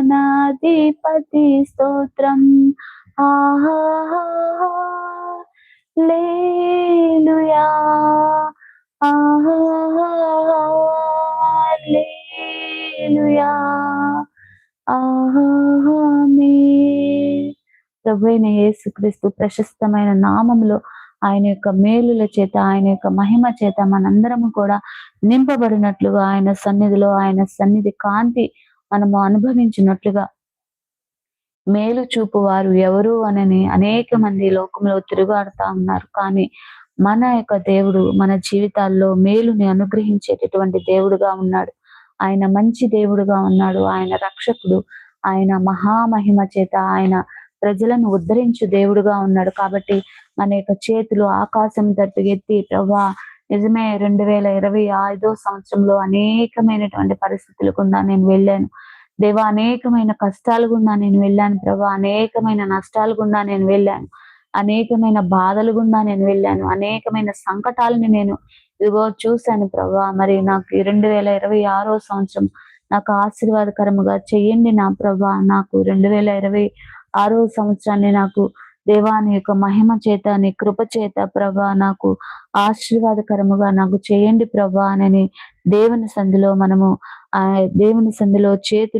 సమాధానాధిపతి స్తోత్రం. ఆహా లేలుయా, ఆహా లేలుయా, ఆమేన్. ప్రభువైన యేసుక్రీస్తు ప్రశస్తమైన నామములో ఆయన యొక్క మేలుల చేత, ఆయన యొక్క మహిమ చేత మనందరము కూడా నింపబడినట్లుగా, ఆయన సన్నిధిలో, ఆయన సన్నిధి కాంతి మనము అనుభవించినట్లుగా, మేలు చూపు వారు ఎవరు అనని అనేక మంది లోకంలో తిరుగాడుతా ఉన్నారు. కానీ మన యొక్క దేవుడు మన జీవితాల్లో మేలుని అనుగ్రహించేటటువంటి దేవుడుగా ఉన్నాడు. ఆయన మంచి దేవుడుగా ఉన్నాడు. ఆయన రక్షకుడు. ఆయన మహామహిమ చేత ఆయన ప్రజలను ఉద్ధరించు దేవుడుగా ఉన్నాడు. కాబట్టి మన యొక్క చేతులు ఆకాశం తట్టు ఎత్తి, ప్రభువా నిజమే 2025 సంవత్సరంలో అనేకమైనటువంటి పరిస్థితులు గుండా నేను వెళ్ళాను. దేవా అనేకమైన కష్టాలు గుండా నేను వెళ్ళాను ప్రభా. అనేకమైన నష్టాలు గుండా నేను వెళ్ళాను. అనేకమైన బాధలు గుండా నేను వెళ్ళాను. అనేకమైన సంకటాలను నేను ఇదిగో చూశాను ప్రభా. మరి నాకు ఈ 2026 సంవత్సరం నాకు ఆశీర్వాదకరముగా చేయండి నా ప్రభా. నాకు 2026 సంవత్సరాన్ని నాకు దేవా నీ యొక్క మహిమ చేత, నీ కృప చేత ప్రభా నాకు ఆశీర్వాదకరముగా నాకు చేయండి ప్రభా అని దేవుని సంధిలో మనము దేవుని సంధిలో చేతులు